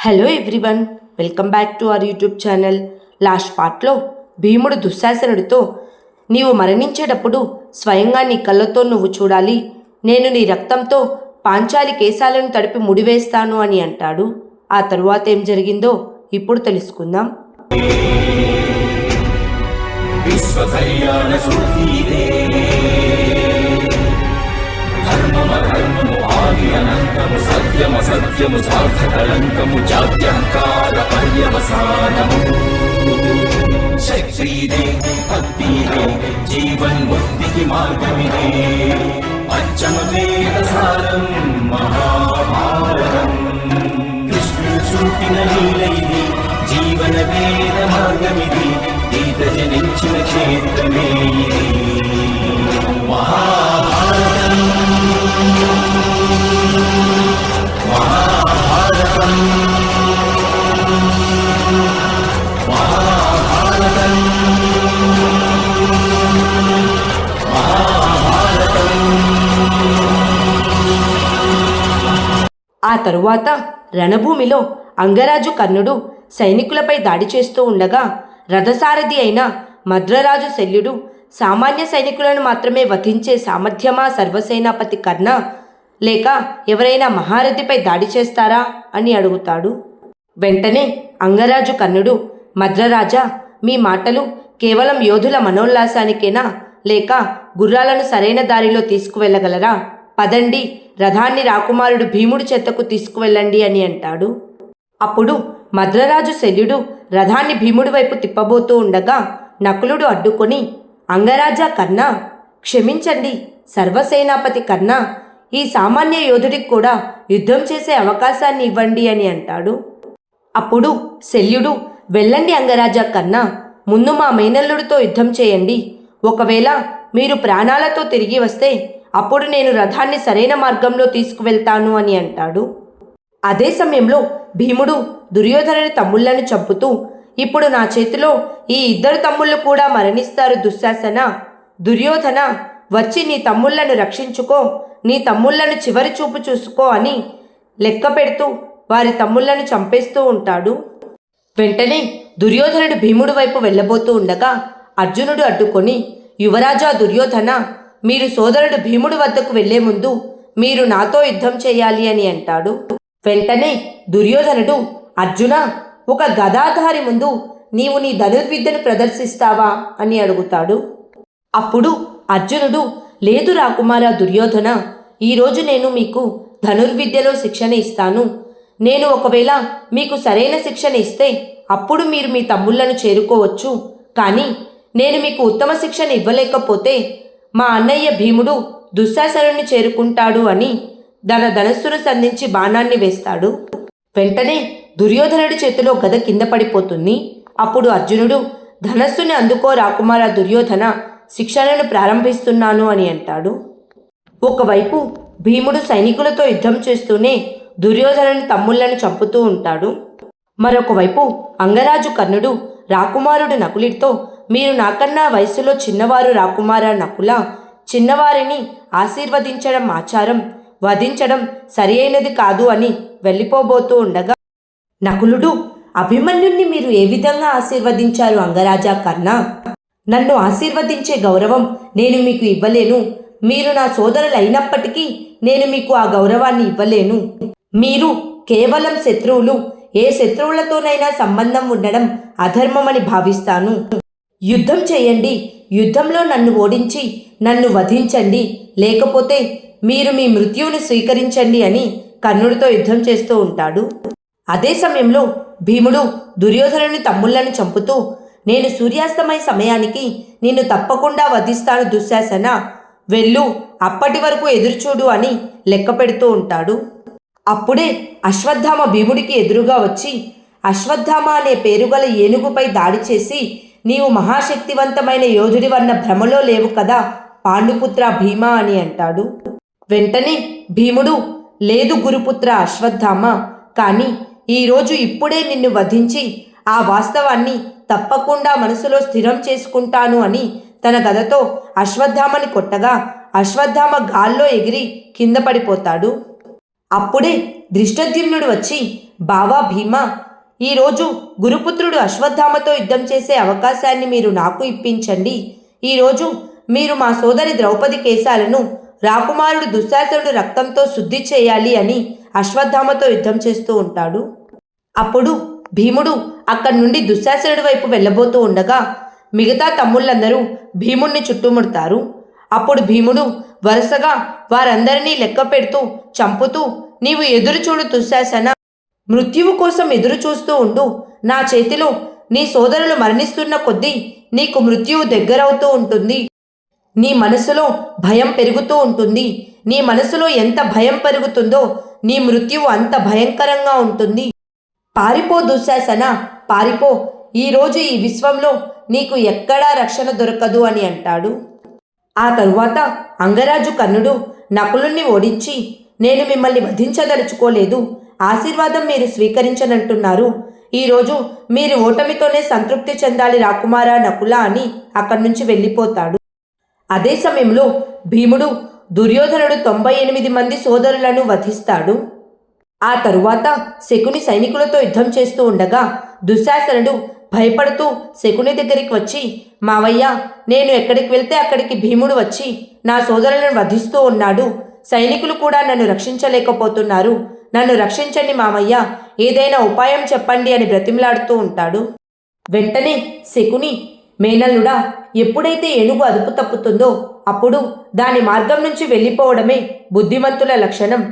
Hello everyone, welcome back to our YouTube channel. Last పార్ట్లో భీముడు దుశ్శాసనుడితో నీవు మరణించేటప్పుడు స్వయంగా నీ కళ్ళతో నువ్వు చూడాలి, నేను నీ రక్తంతో పాంచాలి కేశాలను తడిపి ముడివేస్తాను అని అంటాడు. ఆ తరువాత ఏం జరిగిందో ఇప్పుడు తెలుసుకుందాం. సత్యము సార్థకలంకము జాత్యంకార పర్యవసానము శక్తిదే భక్తిదే జీవన్ముక్తికి మార్గమిదే పంచమ వేద సారం మహాభారతం కృష్ణుడు చూపిన లీలైది జీవన వేద మార్గమిది గీత జనించిన క్షేత్రమే ఇది మహాభారతం. ఆ తరువాత రణభూమిలో అంగరాజు కర్ణుడు సైనికులపై దాడి చేస్తూ ఉండగా రథసారథి అయిన మద్రరాజు శల్యుడు సామాన్య సైనికులను మాత్రమే వధించే సామర్థ్యమా సర్వసేనాపతి కర్ణ, లేక ఎవరైనా మహారథిపై దాడి చేస్తారా అని అడుగుతాడు. వెంటనే అంగరాజు కర్ణుడు, మద్రరాజా, మీ మాటలు కేవలం యోధుల మనోల్లాసానికేనా, లేక గుర్రాలను సరైన దారిలో తీసుకువెళ్ళగలరా? పదండి, రథాన్ని రాకుమారుడు భీముడి చెత్తకు తీసుకువెళ్ళండి అని అంటాడు. అప్పుడు మద్రరాజు శల్యుడు రథాన్ని భీముడి వైపు తిప్పబోతూ ఉండగా నకులుడు అడ్డుకొని, అంగరాజా కర్ణ, క్షమించండి సర్వసేనాపతి కర్ణ, ఈ సామాన్య యోధుడికి కూడా యుద్ధం చేసే అవకాశాన్ని ఇవ్వండి అని అంటాడు. అప్పుడు శల్యుడు, వెళ్ళండి అంగరాజా కర్ణ, ముందు మా మేనల్లుడితో యుద్ధం చేయండి. ఒకవేళ మీరు ప్రాణాలతో తిరిగి వస్తే అప్పుడు నేను రథాన్ని సరైన మార్గంలో తీసుకువెళ్తాను అని అంటాడు. అదే సమయంలో భీముడు దుర్యోధనుని తమ్ముళ్లను చంపుతూ, ఇప్పుడు నా చేతిలో ఈ ఇద్దరు తమ్ముళ్ళు కూడా మరణిస్తారు దుశ్శాసన. దుర్యోధన, వచ్చి నీ తమ్ముళ్లను రక్షించుకో, నీ తమ్ముళ్లను చివరి చూపు చూసుకో అని లెక్క పెడుతూ వారి తమ్ముళ్లను చంపేస్తూ ఉంటాడు. వెంటనే దుర్యోధనుడు భీముడి వైపు వెళ్ళబోతూ ఉండగా అర్జునుడు అడ్డుకొని, యువరాజా దుర్యోధన, మీరు సోదరుడు భీముడి వద్దకు వెళ్లే ముందు మీరు నాతో యుద్ధం చేయాలి అని అంటాడు. వెంటనే దుర్యోధనుడు, అర్జున, ఒక గదాధారి ముందు నీవు నీ ధనుర్విద్యను ప్రదర్శిస్తావా అని అడుగుతాడు. అప్పుడు అర్జునుడు, లేదు రాకుమారా దుర్యోధన, ఈరోజు నేను మీకు ధనుర్విద్యలో శిక్షణ ఇస్తాను. నేను ఒకవేళ మీకు సరైన శిక్షణ ఇస్తే అప్పుడు మీరు మీ తమ్ముళ్లను చేరుకోవచ్చు. కానీ నేను మీకు ఉత్తమ శిక్షణ ఇవ్వలేకపోతే మా అన్నయ్య భీముడు దుశ్శాసనుడిని చేరుకుంటాడు అని తన ధనస్సును సంధించి బాణాన్ని వేస్తాడు. వెంటనే దుర్యోధనుడి చేతిలో గద కింద పడిపోతుంది. అప్పుడు అర్జునుడు, ధనస్సుని అందుకో రాకుమార దుర్యోధన, శిక్షణను ప్రారంభిస్తున్నాను అని అంటాడు. ఒకవైపు భీముడు సైనికులతో యుద్ధం చేస్తూనే దుర్యోధనుని తమ్ముళ్లను చంపుతూ ఉంటాడు. మరొకవైపు అంగరాజు కర్ణుడు రాకుమారుడు నకులుడితో, మీరు నాకన్నా వయసులో చిన్నవారు రాకుమార నకుల, చిన్నవారిని ఆశీర్వదించడం ఆచారం, వధించడం సరి అయినది కాదు అని వెళ్ళిపోబోతూ ఉండగా నకులుడు, అభిమన్యుణ్ణి మీరు ఏ విధంగా ఆశీర్వదించారు అంగరాజా కర్ణ? నన్ను ఆశీర్వదించే గౌరవం నేను మీకు ఇవ్వలేను. మీరు నా సోదరులు అయినప్పటికీ నేను మీకు ఆ గౌరవాన్ని ఇవ్వలేను. మీరు కేవలం శత్రువులు. ఏ శత్రువులతోనైనా సంబంధం ఉండడం అధర్మమని భావిస్తాను. యుద్ధం చేయండి, యుద్ధంలో నన్ను ఓడించి నన్ను వధించండి, లేకపోతే మీరు మీ మృత్యువును స్వీకరించండి అని కర్ణుడితో యుద్ధం చేస్తూ ఉంటాడు. అదే సమయంలో భీముడు దుర్యోధనుని తమ్ముళ్లను చంపుతూ, నేను సూర్యాస్తమయ సమయానికి నిన్ను తప్పకుండా వధిస్తాను దుశ్శాసన, వెళ్ళు, అప్పటి వరకు ఎదురుచూడు అని లెక్క పెడుతూ ఉంటాడు. అప్పుడే అశ్వత్థామ భీముడికి ఎదురుగా వచ్చి, అశ్వత్థామ అనే పేరుగల ఏనుగుపై దాడి చేసి, నీవు మహాశక్తివంతమైన యోధుడివన్న భ్రమలో లేవు కదా పాండుపుత్ర భీమా అని అంటాడు. వెంటనే భీముడు, లేదు గురుపుత్ర అశ్వత్థామ, కానీ ఈరోజు ఇప్పుడే నిన్ను వధించి ఆ వాస్తవాన్ని తప్పకుండా మనసులో స్థిరం చేసుకుంటాను అని తన గదతో అశ్వత్థామని కొట్టగా అశ్వత్థామ గాల్లో ఎగిరి కింద పడిపోతాడు. అప్పుడే దృష్టద్యుమ్నుడు వచ్చి బావా భీమా, ఈరోజు గురుపుత్రుడు అశ్వత్థామతో యుద్ధం చేసే అవకాశాన్ని మీరు నాకు ఇప్పించండి. ఈరోజు మీరు మా సోదరి ద్రౌపది కేశాలను రాకుమారుడు దుశ్శాసనుడు రక్తంతో శుద్ధి చేయాలి అని అశ్వత్థామతో యుద్ధం చేస్తూ ఉంటాడు. అప్పుడు భీముడు అక్కడి నుండి దుశ్శాసనుడి వైపు వెళ్ళబోతూ ఉండగా మిగతా తమ్ముళ్ళందరూ భీముణ్ణి చుట్టుముడతారు. అప్పుడు భీముడు వరుసగా వారందరినీ లెక్క పెడుతూ చంపుతూ, నీవు ఎదురు చూడు దుశ్శాసన, మృత్యువు కోసం ఎదురు చూస్తూ ఉండు. నా చేతిలో నీ సోదరులు మరణిస్తున్న కొద్దీ నీకు మృత్యువు దగ్గరవుతూ ఉంటుంది. నీ మనసులో భయం పెరుగుతూ ఉంటుంది. నీ మనసులో ఎంత భయం పెరుగుతుందో నీ మృత్యువు అంత భయంకరంగా ఉంటుంది. పారిపో దుశ్శాసన, పారిపో. ఈరోజు ఈ విశ్వంలో నీకు ఎక్కడా రక్షణ దొరకదు అని అంటాడు. ఆ తరువాత అంగరాజు కర్ణుడు నకులుణ్ణి ఓడించి, నేను మిమ్మల్ని వధించదలుచుకోలేదు, ఆశీర్వాదం మీరు స్వీకరించనంటున్నారు. ఈరోజు మీరు ఓటమితోనే సంతృప్తి చెందాలి రాకుమారా నకుల అని అక్కడి నుంచి వెళ్ళిపోతాడు. అదే సమయంలో భీముడు దుర్యోధనుడు 98 మంది సోదరులను వధిస్తాడు. ఆ తరువాత శకుని సైనికులతో యుద్ధం చేస్తూ ఉండగా దుశ్శాసనుడు భయపడుతూ శకుని దగ్గరికి వచ్చి, మావయ్య, నేను ఎక్కడికి వెళ్తే అక్కడికి భీముడు వచ్చి నా సోదరులను వధిస్తూ ఉన్నాడు. సైనికులు కూడా నన్ను రక్షించలేకపోతున్నారు. నన్ను రక్షించండి మామయ్య, ఏదైనా ఉపాయం చెప్పండి అని బ్రతిమలాడుతూ ఉంటాడు. వెంటనే శకుని, మేనల్లుడా, ఎప్పుడైతే ఏనుగు అదుపు తప్పుతుందో అప్పుడు దాని మార్గం నుంచి వెళ్ళిపోవడమే బుద్ధిమంతుల లక్షణం.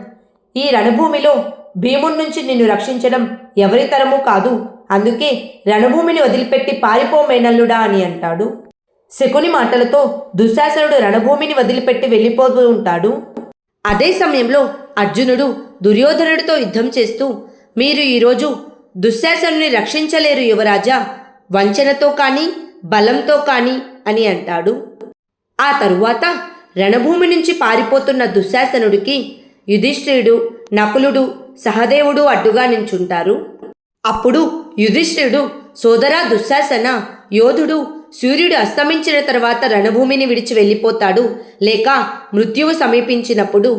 ఈ రణభూమిలో భీముడి నుంచి నిన్ను రక్షించడం ఎవరి తరమూ కాదు. అందుకే రణభూమిని వదిలిపెట్టి పారిపో మేనల్లుడా అని అంటాడు. శకుని మాటలతో దుశ్శాసనుడు రణభూమిని వదిలిపెట్టి వెళ్ళిపోతూ ఉంటాడు. అదే సమయంలో అర్జునుడు దుర్యోధనుడితో యుద్ధం చేస్తూ, మీరు ఈరోజు దుశ్శాసనుని రక్షించలేరు యువరాజా, వంచనతో కానీ బలంతో కానీ అని అంటాడు. ఆ తరువాత రణభూమి నుంచి పారిపోతున్న దుశ్శాసనుడికి యుధిష్ఠిరుడు, నకులుడు, సహదేవుడు అడ్డుగా నించుంటారు. అప్పుడు యుధిష్ఠిరుడు, సోదరా దుశ్శాసన, యోధుడు సూర్యుడు అస్తమించిన తర్వాత రణభూమిని విడిచి వెళ్ళిపోతాడు, లేక మృత్యువు సమీపించినప్పుడు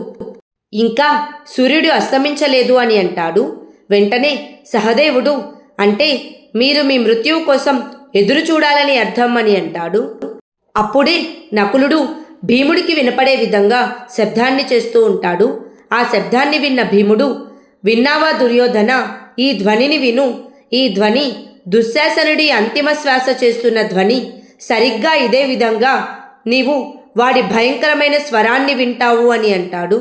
ఇంకా సూర్యుడు అస్తమించలేదు అని అంటాడు. వెంటనే సహదేవుడు, అంటే మీరు మీ మృత్యువు కోసం ఎదురు చూడాలని అర్థం అని అంటాడు. అప్పుడే నకులుడు భీముడికి వినపడే విధంగా శబ్దాన్ని చేస్తూ ఉంటాడు. ఆ శబ్దాన్ని విన్న భీముడు, విన్నావా దుర్యోధన, ఈ ధ్వనిని విను. ఈ ధ్వని దుశ్శాసనుడి అంతిమ శ్వాస చేస్తున్న ధ్వని. సరిగ్గా ఇదే విధంగా నీవు వాడి భయంకరమైన స్వరాన్ని వింటావు అని అంటాడు.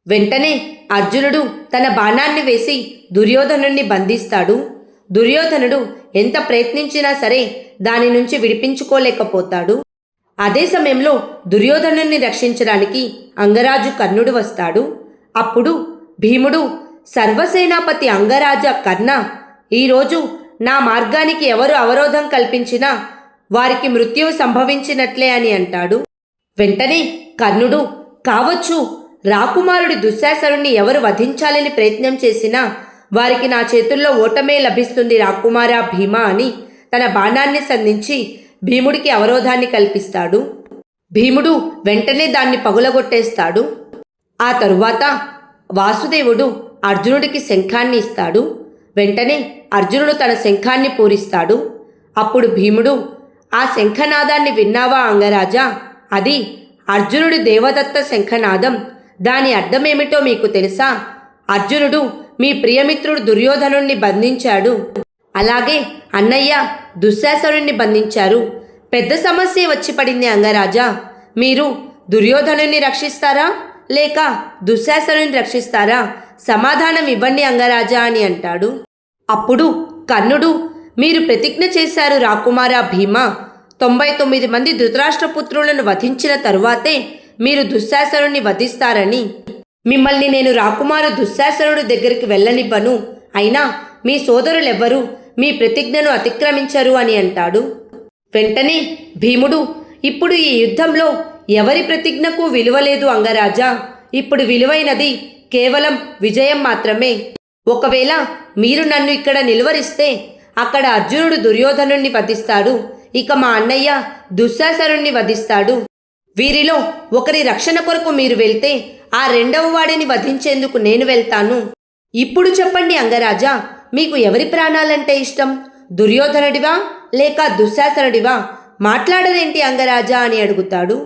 వెంటనే అర్జునుడు తన బాణాన్ని వేసి దుర్యోధనుణ్ణి బంధిస్తాడు. దుర్యోధనుడు ఎంత ప్రయత్నించినా సరే దాని నుంచి విడిపించుకోలేకపోతాడు. అదే సమయంలో దుర్యోధనుణ్ణి రక్షించడానికి అంగరాజు కర్ణుడు వస్తాడు. అప్పుడు భీముడు, సర్వసేనాపతి అంగరాజ కర్ణ, ఈరోజు నా మార్గానికి ఎవరు అవరోధం కల్పించినా వారికి మృత్యువు సంభవించినట్లే అని అంటాడు. వెంటనే కర్ణుడు, కావచ్చు, రాకుమారుడి దుశ్శాసనుణ్ణి ఎవరు వధించాలని ప్రయత్నం చేసినా వారికి నా చేతుల్లో ఓటమే లభిస్తుంది రాకుమారా భీమా అని తన బాణాన్ని సంధించి భీముడికి అవరోధాన్ని కల్పిస్తాడు. భీముడు వెంటనే దాన్ని పగులగొట్టేస్తాడు. ఆ తరువాత వాసుదేవుడు అర్జునుడికి శంఖాన్ని ఇస్తాడు. వెంటనే అర్జునుడు తన శంఖాన్ని పూరిస్తాడు. అప్పుడు భీముడు, ఆ శంఖనాదాన్ని విన్నావా అంగరాజా? అది అర్జునుడి దేవదత్త శంఖనాదం. దాని అర్థమేమిటో మీకు తెలుసా? అర్జునుడు మీ ప్రియమిత్రుడు దుర్యోధనుణ్ణి బంధించాడు. అలాగే అన్నయ్య దుశ్శాసనుణ్ణి బంధించారు. పెద్ద సమస్య వచ్చి పడింది అంగరాజా. మీరు దుర్యోధనుణ్ణి రక్షిస్తారా లేక దుశ్శాసనుని రక్షిస్తారా? సమాధానం ఇవ్వండి అంగరాజా అని అంటాడు. అప్పుడు కర్ణుడు, మీరు ప్రతిజ్ఞ చేశారు రాకుమారా భీమా, 99 మంది ధృతరాష్ట్రపుత్రులను వధించిన తరువాతే మీరు దుశ్శాసనుని వధిస్తారని. మిమ్మల్ని నేను రాకుమారు దుశ్శాసనుడి దగ్గరికి వెళ్ళనివ్వను. అయినా మీ సోదరులెవ్వరూ మీ ప్రతిజ్ఞను అతిక్రమించరు అని అంటాడు. వెంటనే భీముడు, ఇప్పుడు ఈ యుద్ధంలో ఎవరి ప్రతిజ్ఞకు విలువలేదు అంగరాజా. ఇప్పుడు విలువైనది కేవలం విజయం మాత్రమే. ఒకవేళ మీరు నన్ను ఇక్కడ నిలువరిస్తే అక్కడ అర్జునుడు దుర్యోధనుణ్ణి వధిస్తాడు, ఇక మా అన్నయ్య దుశ్శాసనుణ్ణి వధిస్తాడు. వీరిలో ఒకరి రక్షణ కొరకు మీరు వెళ్తే ఆ రెండవ వాడిని వధించేందుకు నేను వెళ్తాను. ఇప్పుడు చెప్పండి అంగరాజా, మీకు ఎవరి ప్రాణాలంటే ఇష్టం? దుర్యోధనుడివా లేక దుశ్శాసనుడివా? మాట్లాడదేంటి అంగరాజా అని అడుగుతాడు.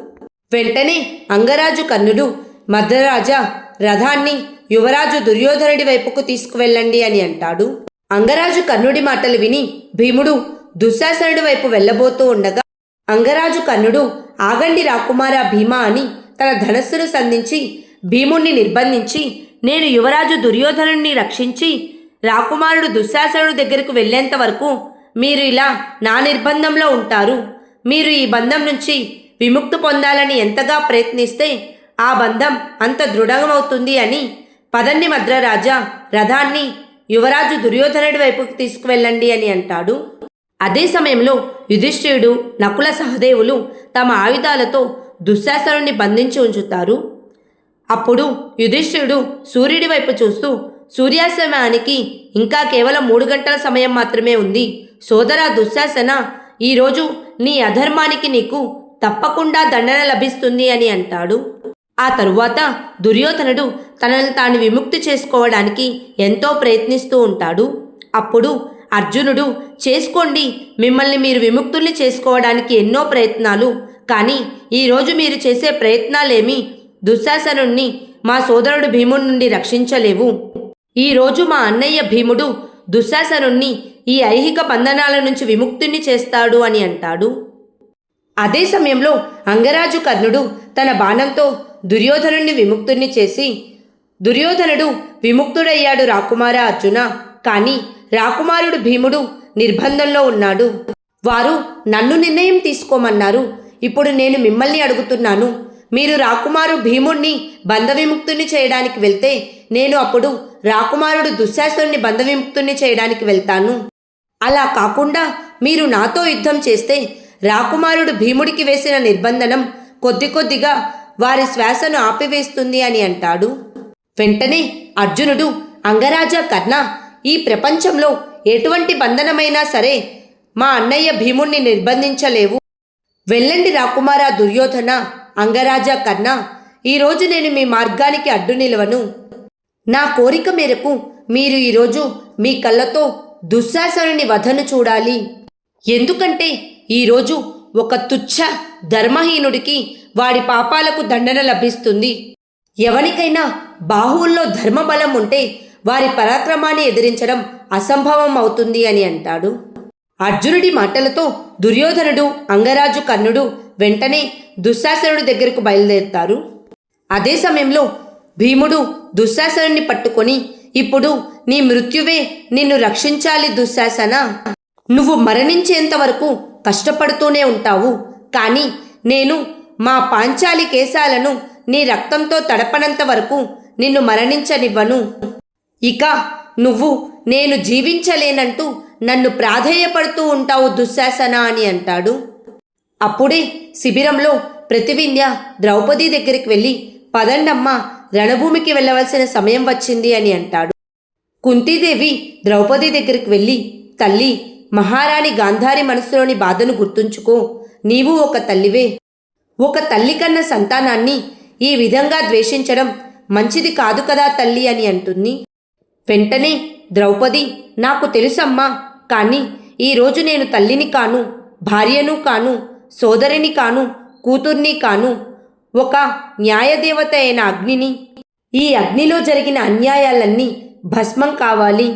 వెంటనే అంగరాజు కర్ణుడు, మద్రరాజా, రథాన్ని యువరాజు దుర్యోధనుడి వైపుకు తీసుకువెళ్ళండి అని అంటాడు. అంగరాజు కర్ణుడి మాటలు విని భీముడు దుశ్శాసనుడి వైపు వెళ్ళబోతూ ఉండగా అంగరాజు కర్ణుడు, ఆగండి రాకుమారా భీమా అని తన ధనస్సును సంధించి భీముణ్ణి నిర్బంధించి, నేను యువరాజు దుర్యోధనుడిని రక్షించి రాకుమారుడు దుశ్శాసనుడి దగ్గరకు వెళ్లేంత వరకు మీరు ఇలా నా నిర్బంధంలో ఉంటారు. మీరు ఈ బంధం నుంచి విముక్తి పొందాలని ఎంతగా ప్రయత్నిస్తే ఆ బంధం అంత దృఢమవుతుంది అని, పదండి మద్రరాజా, రథాన్ని యువరాజు దుర్యోధనుడి వైపుకు తీసుకువెళ్ళండి అని అంటాడు. అదే సమయంలో యుధిష్ఠిరుడు, నకుల సహదేవులు తమ ఆయుధాలతో దుశ్శాసనుడిని బంధించి ఉంచుతారు. అప్పుడు యుధిష్ఠిరుడు సూర్యుడి వైపు చూస్తూ, సూర్యాస్తమయానికి ఇంకా కేవలం 3 గంటల సమయం మాత్రమే ఉంది. సోదరా దుశ్శాసన, ఈరోజు నీ అధర్మానికి నీకు తప్పకుండా దండన లభిస్తుంది అని అంటాడు. ఆ తరువాత దుర్యోధనుడు తనను తాను విముక్తి చేసుకోవడానికి ఎంతో ప్రయత్నిస్తూ ఉంటాడు. అప్పుడు అర్జునుడు, చేసుకోండి, మిమ్మల్ని మీరు విముక్తుల్ని చేసుకోవడానికి ఎన్నో ప్రయత్నాలు, కానీ ఈరోజు మీరు చేసే ప్రయత్నాలేమీ దుశ్శాసనుణ్ణి, మా సోదరుడు భీముడి నుండి రక్షించలేవు. ఈరోజు మా అన్నయ్య భీముడు దుశ్శాసనుణ్ణి ఈ ఐహిక బంధనాల నుంచి విముక్తుణ్ణి చేస్తాడు అని అంటాడు. అదే సమయంలో అంగరాజు కర్ణుడు తన బాణంతో దుర్యోధనుణ్ణి విముక్తుణ్ణి చేసి, దుర్యోధనుడు విముక్తుడయ్యాడు రాకుమార అర్జున, కానీ రాకుమారుడు భీముడు నిర్బంధంలో ఉన్నాడు. వారు నన్ను నిర్ణయం తీసుకోమన్నారు. ఇప్పుడు నేను మిమ్మల్ని అడుగుతున్నాను, మీరు రాకుమారు భీముణ్ణి బంధవిముక్తుణ్ణి చేయడానికి వెళ్తే నేను అప్పుడు రాకుమారుడు దుశ్శాసనుడిని బంధవిముక్తుణ్ణి చేయడానికి వెళ్తాను. అలా కాకుండా మీరు నాతో యుద్ధం చేస్తే రాకుమారుడు భీముడికి వేసిన నిర్బంధనం కొద్ది కొద్దిగా వారి శ్వాసను ఆపివేస్తుంది అని అంటాడు. వెంటనే అర్జునుడు, అంగరాజా కర్ణ, ఈ ప్రపంచంలో ఎటువంటి బంధనమైనా సరే మా అన్నయ్య భీముణ్ణి నిర్బంధించలేవు. వెళ్ళండి రాకుమారా దుర్యోధన, అంగరాజా కర్ణ, ఈరోజు నేను మీ మార్గానికి అడ్డు నిలవను. నా కోరిక మేరకు మీరు ఈరోజు మీ కళ్ళతో దుశ్శాసనుని వధను చూడాలి. ఎందుకంటే ఈరోజు ఒక తుచ్చ ధర్మహీనుడికి వాడి పాపాలకు దండన లభిస్తుంది. ఎవరికైనా బాహువుల్లో ధర్మబలం ఉంటే వారి పరాక్రమాన్ని ఎదిరించడం అసంభవం అవుతుంది అని అంటాడు. అర్జునుడి మాటలతో దుర్యోధనుడు, అంగరాజు కర్ణుడు వెంటనే దుశ్శాసనుడి దగ్గరకు బయలుదేరుతారు. అదే సమయంలో భీముడు దుశ్శాసనుడిని పట్టుకొని, ఇప్పుడు నీ మృత్యువే నిన్ను రక్షించాలి దుశ్శాసన. నువ్వు మరణించేంత వరకు కష్టపడుతూనే ఉంటావు, కానీ నేను మా పాంచాలి కేశాలను నీ రక్తంతో తడపనంత వరకు నిన్ను మరణించనివ్వను. ఇక నువ్వు నేను జీవించలేనంటూ నన్ను ప్రాధేయపడుతూ ఉంటావు దుశ్శాసన అని అంటాడు. అప్పుడే శిబిరంలో ప్రతివింధ్య ద్రౌపది దగ్గరికి వెళ్ళి, పదండమ్మ, రణభూమికి వెళ్ళవలసిన సమయం వచ్చింది అని అంటాడు. కుంతీదేవి ద్రౌపది దగ్గరికి వెళ్ళి, తల్లి, మహారాణి గాంధారి మనసులోని బాధను గుర్తుంచుకో. నీవు ఒక తల్లివే. ఒక తల్లి కన్న సంతానాన్ని ఈ విధంగా ద్వేషించడం మంచిది కాదు కదా తల్లి అని అంటుంది. వెంటనే ద్రౌపది, నాకు తెలుసమ్మా, కానీ ఈరోజు నేను తల్లిని కాను, భార్యను కాను, సోదరిని కాను, కూతుర్ని కాను, ఒక న్యాయదేవత అయిన అగ్నిని. ఈ అగ్నిలో జరిగిన అన్యాయాలన్నీ భస్మం కావాలి.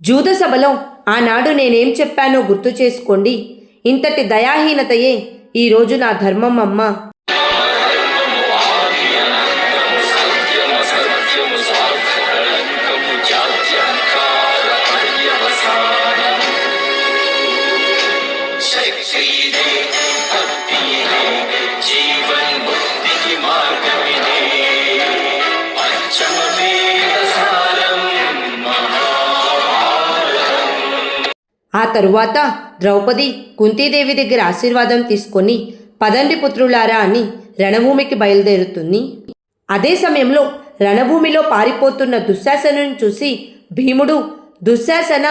జూద సభలో ఆనాడు నేనేం చెప్పానో గుర్తు చేసుకోండి. ఇంతటి దయాహీనతయే ఈరోజు నా ధర్మం అమ్మా. ఆ తరువాత ద్రౌపది కుంతీదేవి దగ్గర ఆశీర్వాదం తీసుకొని, పదండి పుత్రులారా అని రణభూమికి బయలుదేరుతుంది. అదే సమయంలో రణభూమిలో పారిపోతున్న దుశ్శాసనుని చూసి భీముడు, దుశ్శాసన,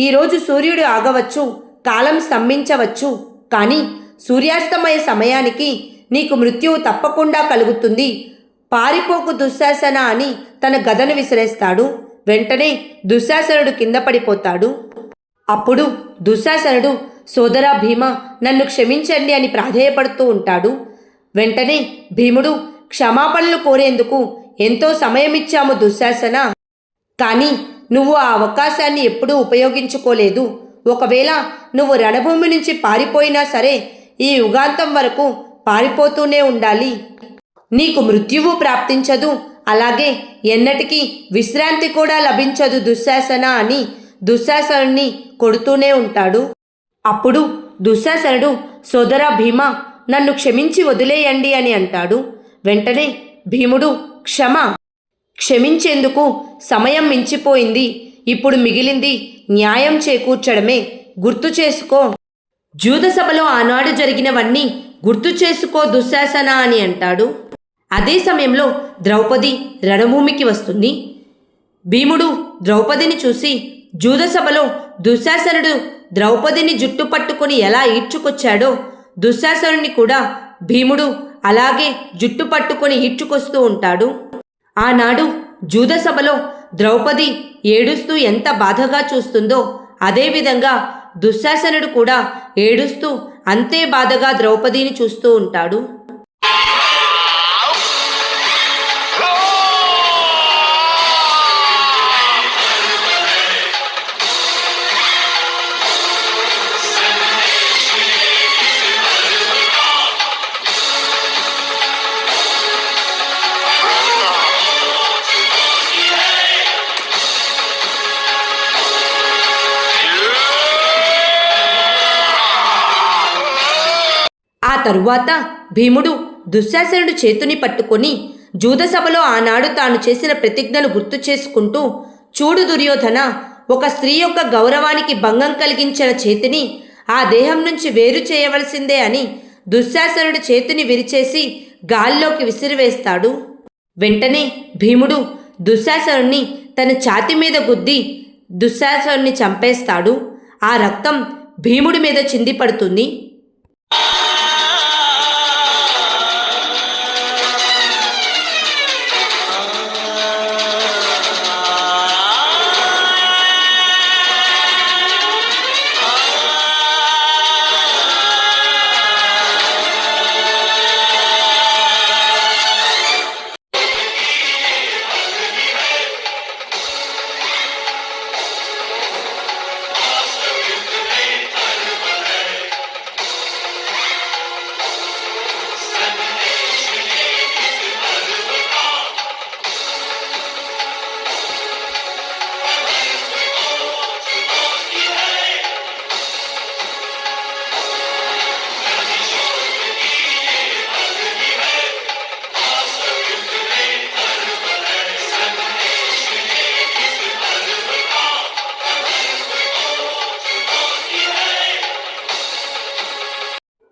ఈరోజు సూర్యుడు ఆగవచ్చు, కాలం స్తంభించవచ్చు, కానీ సూర్యాస్తమయ సమయానికి నీకు మృత్యువు తప్పకుండా కలుగుతుంది. పారిపోకు దుశ్శాసన అని తన గదను విసిరేస్తాడు. వెంటనే దుశ్శాసనుడు కింద పడిపోతాడు. అప్పుడు దుశ్శాసనుడు, సోదరా భీమ, నన్ను క్షమించండి అని ప్రాధేయపడుతూ ఉంటాడు. వెంటనే భీముడు, క్షమాపణలు కోరేందుకు ఎంతో సమయం ఇచ్చాము దుశ్శాసన, కానీ నువ్వు ఆ అవకాశాన్ని ఎప్పుడూ ఉపయోగించుకోలేదు. ఒకవేళ నువ్వు రణభూమి నుంచి పారిపోయినా సరే ఈ యుగాంతం వరకు పారిపోతూనే ఉండాలి. నీకు మృత్యువు ప్రాప్తించదు, అలాగే ఎన్నటికీ విశ్రాంతి కూడా లభించదు దుశ్శాసన అని దుశ్శాసనుడిని కొడుతూనే ఉంటాడు. అప్పుడు దుశ్శాసనుడు, సోదరా భీమ, నన్ను క్షమించి వదిలేయండి అని అంటాడు. వెంటనే భీముడు, క్షమించేందుకు సమయం మించిపోయింది. ఇప్పుడు మిగిలింది న్యాయం చేకూర్చడమే. గుర్తు చేసుకో, జూదసభలో ఆనాడు జరిగినవన్నీ గుర్తు చేసుకో దుశ్శాసన అని అంటాడు. అదే సమయంలో ద్రౌపది రణభూమికి వస్తుంది. భీముడు ద్రౌపదిని చూసి, జూదసభలో దుశ్శాసనుడు ద్రౌపదిని జుట్టు పట్టుకుని ఎలా ఈడ్చుకొచ్చాడో దుశ్శాసనుడిని కూడా భీముడు అలాగే జుట్టు పట్టుకొని ఈడ్చుకొస్తూ ఉంటాడు. ఆనాడు జూదసభలో ద్రౌపది ఏడుస్తూ ఎంత బాధగా చూస్తుందో అదేవిధంగా దుశ్శాసనుడు కూడా ఏడుస్తూ అంతే బాధగా ద్రౌపదిని చూస్తూ ఉంటాడు. ఆ తరువాత భీముడు దుశ్శాసనుడు చేతిని పట్టుకొని జూదసభలో ఆనాడు తాను చేసిన ప్రతిజ్ఞను గుర్తు చేసుకుంటూ, చూడు దుర్యోధన, ఒక స్త్రీ యొక్క గౌరవానికి భంగం కలిగించిన చేతిని ఆ దేహం నుంచి వేరు చేయవలసిందే అని దుశ్శాసనుడి చేతిని విరిచేసి గాల్లోకి విసిరివేస్తాడు. వెంటనే భీముడు దుశ్శాసనుడిని తన ఛాతి మీద గుద్ది దుశ్శాసనుడిని చంపేస్తాడు. ఆ రక్తం భీముడి మీద చిందిపడుతుంది.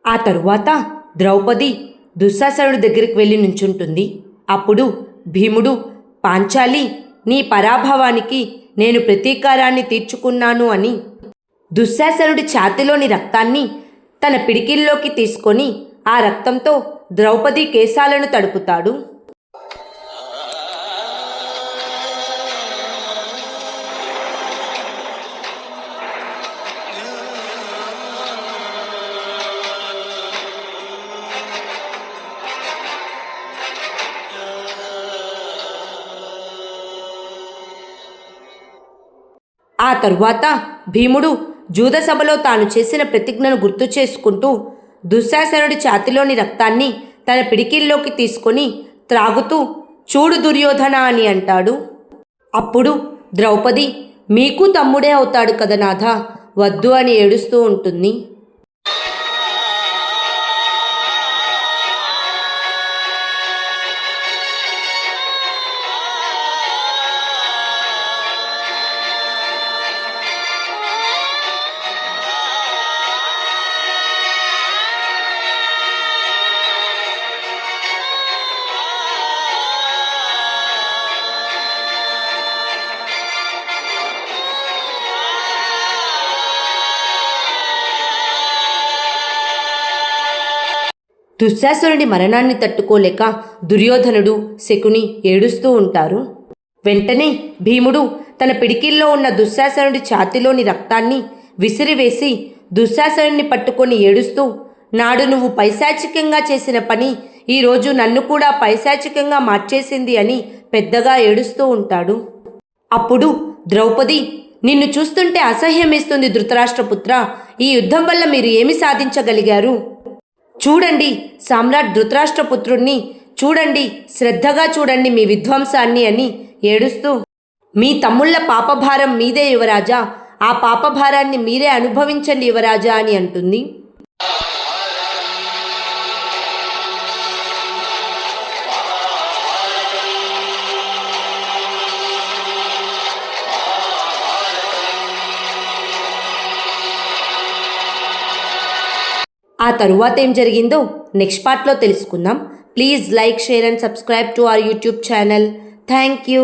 ఆ తరువాత ద్రౌపది దుశ్శాసనుడి దగ్గరికి వెళ్ళి నుంచుంటుంది. అప్పుడు భీముడు, పాంచాలి, నీ పరాభవానికి నేను ప్రతీకారాన్ని తీర్చుకున్నాను అని దుశ్శాసనుడి ఛాతిలోని రక్తాన్ని తన పిడికిల్లోకి తీసుకొని ఆ రక్తంతో ద్రౌపది కేశాలను తడుపుతాడు. ఆ తరువాత భీముడు జూదసభలో తాను చేసిన ప్రతిజ్ఞను గుర్తు చేసుకుంటూ దుశ్శాసనుడి ఛాతిలోని రక్తాన్ని తన పిడికిల్లోకి తీసుకొని త్రాగుతూ, చూడు దుర్యోధన అని అంటాడు. అప్పుడు ద్రౌపది, మీకు తమ్ముడే అవుతాడు కదా నాథ, వద్దు అని ఏడుస్తూ ఉంటుంది. దుశ్శాసనుడి మరణాన్ని తట్టుకోలేక దుర్యోధనుడు, శకుని ఏడుస్తూ ఉంటారు. వెంటనే భీముడు తన పిడికిల్లో ఉన్న దుశ్శాసనుడి ఛాతిలోని రక్తాన్ని విసిరివేసి దుశ్శాసనుడిని పట్టుకొని ఏడుస్తూ, నాడు నువ్వు పైశాచికంగా చేసిన పని ఈరోజు నన్ను కూడా పైశాచికంగా మార్చేసింది అని పెద్దగా ఏడుస్తూ ఉంటాడు. అప్పుడు ద్రౌపది, నిన్ను చూస్తుంటే అసహ్యమేస్తుంది ధృతరాష్ట్రపుత్ర. ఈ యుద్ధం వల్ల మీరు ఏమి సాధించగలిగారు? చూడండి సామ్రాట్ ధృతరాష్ట్రపుత్రుణ్ణి, చూడండి, శ్రద్ధగా చూడండి మీ విధ్వంసాన్ని అని ఏడుస్తూ, మీ తమ్ముళ్ల పాపభారం మీదే యువరాజా, ఆ పాపభారాన్ని మీరే అనుభవించండి యువరాజా అని అంటుంది. ఆ తరువాత ఏం జరిగిందో నెక్స్ట్ పార్ట్లో తెలుసుకుందాం. Please like, share and subscribe to our YouTube channel. Thank you.